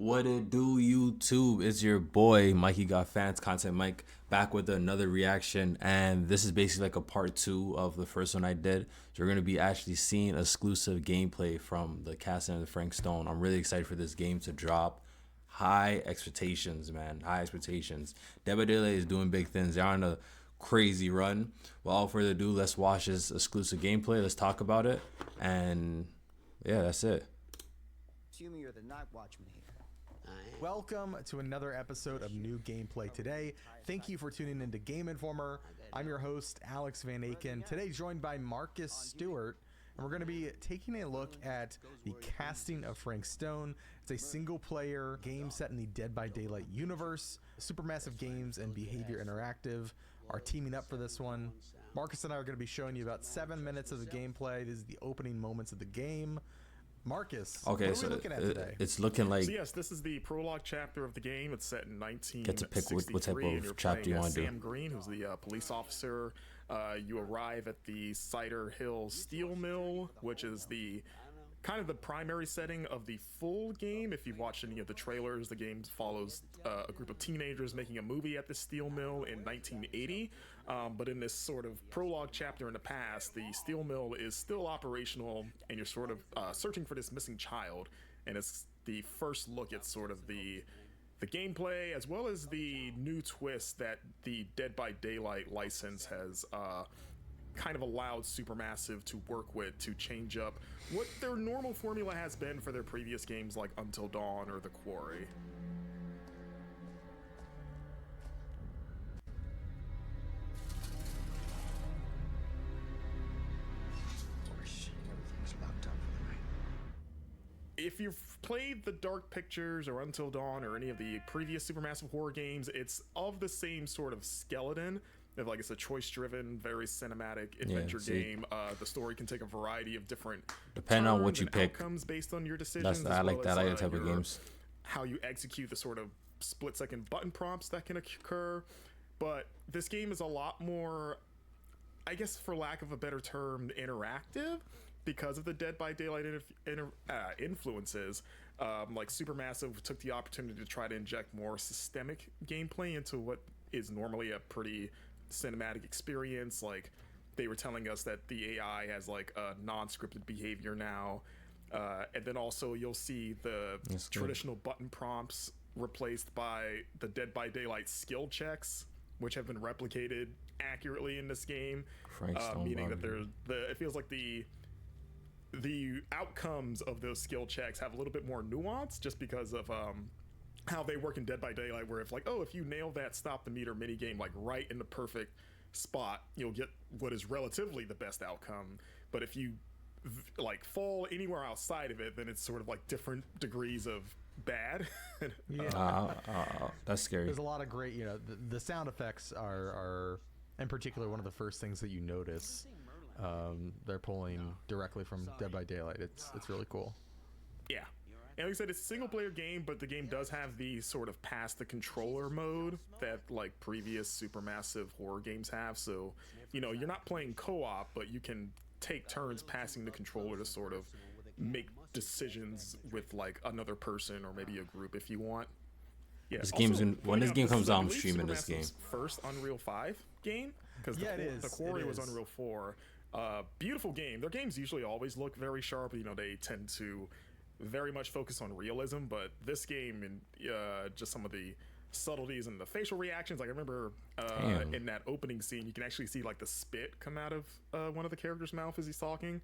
What it do, YouTube? It's your boy Mikey Got Fans Content Mike back with another reaction, and this is basically like a part two of the first one I did. So we're gonna be actually seeing exclusive gameplay from the casting of the Frank Stone. I'm really excited for this game to drop. High expectations, man. High expectations. Dead by Daylight is doing big things. They're on a crazy run. Without further ado, let's watch this exclusive gameplay. Let's talk about it, and yeah, that's it. Assuming you're the night watchman here. Welcome to another episode of New Gameplay Today. Thank you for tuning into Game Informer. I'm your host, Alex Van Aken. Today joined by Marcus Stewart, and we're going to be taking a look at the casting of Frank Stone. It's a single-player game set in the Dead by Daylight universe. Supermassive Games and Behavior Interactive are teaming up for this one. Marcus and I are going to be showing you about 7 minutes of the gameplay. This is the opening moments of the game. Marcus, Okay, what are so we looking at today? it's looking like So yes, this is the prologue chapter of the game. It's set in 1963. Get to pick what type of and you're chapter you playing wanna do. Sam Green, who's the police officer. You arrive at the Cider Hill Steel Mill, which is the kind of the primary setting of the full game. If you've watched any of the trailers, the game follows a group of teenagers making a movie at the steel mill in 1980. But in this sort of prologue chapter in the past, the steel mill is still operational, and you're sort of searching for this missing child. And it's the first look at sort of the gameplay, as well as the new twist that the Dead by Daylight license has kind of allowed Supermassive to work with to change up what their normal formula has been for their previous games like Until Dawn or The Quarry. Everything's locked up for the night. If you've played the Dark Pictures or Until Dawn or any of the previous Supermassive horror games, it's of the same sort of skeleton. If, like, it's a choice-driven, very cinematic adventure game. The story can take a variety of different Depending on what turns you and pick. outcomes based on your decisions. I like that type of games. How you execute the sort of split-second button prompts that can occur. But this game is a lot more, I guess, for lack of a better term, interactive because of the Dead by Daylight influences. Like, Supermassive took the opportunity to try to inject more systemic gameplay into what is normally a pretty cinematic experience. Like, they were telling us that the AI has like a non-scripted behavior now, and then also you'll see the traditional button prompts replaced by the Dead by Daylight skill checks, which have been replicated accurately in this game, meaning that it feels like the outcomes of those skill checks have a little bit more nuance just because of how they work in Dead by Daylight, where if you nail that stop the meter mini game like right in the perfect spot, you'll get what is relatively the best outcome. But if you like fall anywhere outside of it, then it's sort of like different degrees of bad. Yeah. That's scary. There's a lot of great, the sound effects are in particular one of the first things that you notice. They're pulling directly from Dead by Daylight. It's really cool. Yeah. And like I said, it's a single player game, but the game does have the sort of pass the controller mode that like previous Supermassive horror games have. So, you're not playing co-op, but you can take turns passing the controller to sort of make decisions with like another person or maybe a group if you want. Yeah. This game's when this game comes out, I'm streaming this game. First Unreal 5 game, because the Quarry was Unreal 4. Beautiful game. Their games usually always look very sharp. They tend to very much focus on realism, but this game and just some of the subtleties and the facial reactions. Like I remember in that opening scene, you can actually see like the spit come out of one of the characters' mouth as he's talking.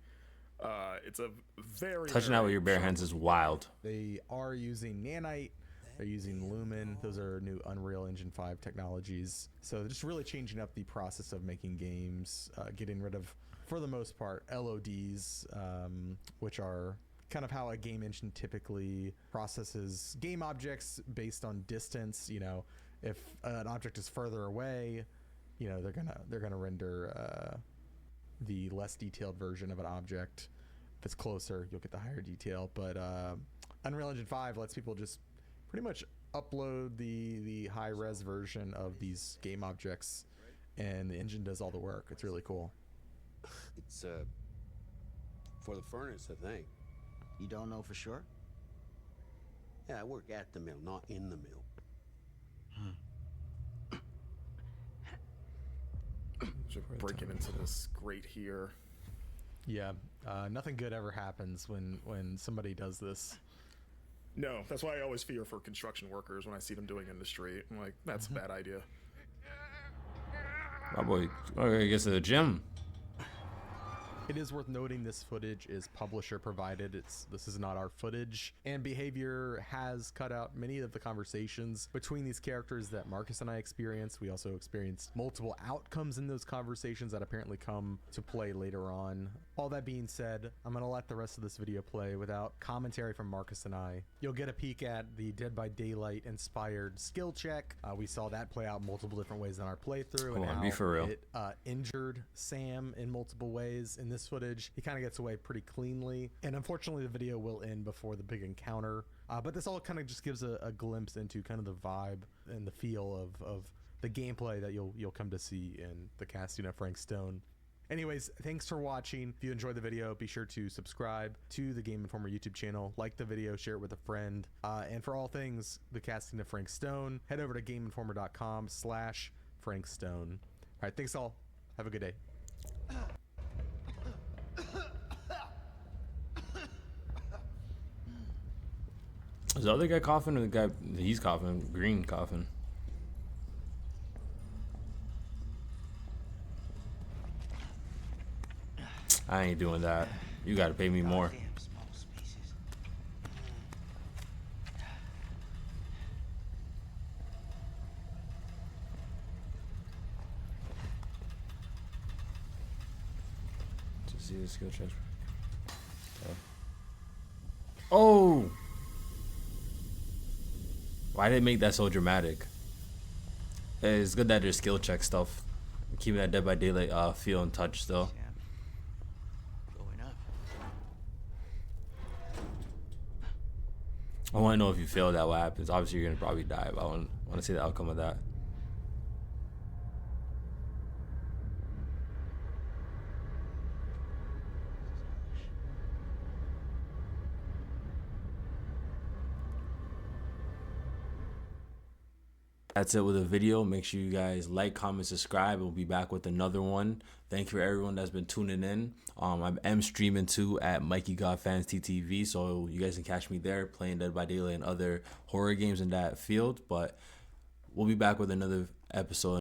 It's a very touching out with your bare hands is wild. They are using nanite. They're using Lumen. Those are new Unreal Engine 5 technologies. So they're just really changing up the process of making games, getting rid of, for the most part, LODs, which are kind of how a game engine typically processes game objects based on distance. If an object is further away, they're gonna render the less detailed version of an object. If it's closer, you'll get the higher detail. But Unreal Engine 5 lets people just pretty much upload the high res version of these game objects, and the engine does all the work. It's really cool. It's for the furnace, I think. You don't know for sure? Yeah, I work at the mill, not in the mill. Just breaking into this grate here. Yeah, nothing good ever happens when somebody does this. No, that's why I always fear for construction workers when I see them doing it in the street. I'm like, that's a bad idea. My boy, I guess to the gym. It is worth noting this footage is publisher provided. This is not our footage, and behavior has cut out many of the conversations between these characters that Marcus and I experienced. We also experienced multiple outcomes in those conversations that apparently come to play later on. All that being said, I'm gonna let the rest of this video play without commentary from Marcus and I. You'll get a peek at the Dead by Daylight inspired skill check. We saw that play out multiple different ways in our playthrough. Come and on, how be for real. It injured Sam in multiple ways. In this footage, he kind of gets away pretty cleanly, and unfortunately the video will end before the big encounter, but this all kind of just gives a glimpse into kind of the vibe and the feel of the gameplay that you'll come to see in the casting of Frank Stone. Anyways, thanks for watching. If you enjoyed the video, be sure to subscribe to the Game Informer YouTube channel, like the video, share it with a friend, and for all things the casting of Frank Stone, head over to GameInformer.com/Frank Stone. All right, thanks all. Have a good day. Is the other guy coughing or the guy he's coughing? Green coughing. I ain't doing that. You gotta pay me more. Goddamn small species. To see the skill checks. Okay. Oh! Why did it make that so dramatic? It's good that there's skill check stuff. Keeping that Dead by Daylight feel and touch still. Yeah. Going up. I want to know if you fail that, what happens. Obviously, you're gonna probably die, but I want to see the outcome of that. That's it with the video. Make sure you guys like, comment, subscribe. We'll be back with another one. Thank you for everyone that's been tuning in. I am streaming too at Mikey God Fans TTV, so you guys can catch me there playing Dead by Daylight and other horror games in that field. But we'll be back with another episode.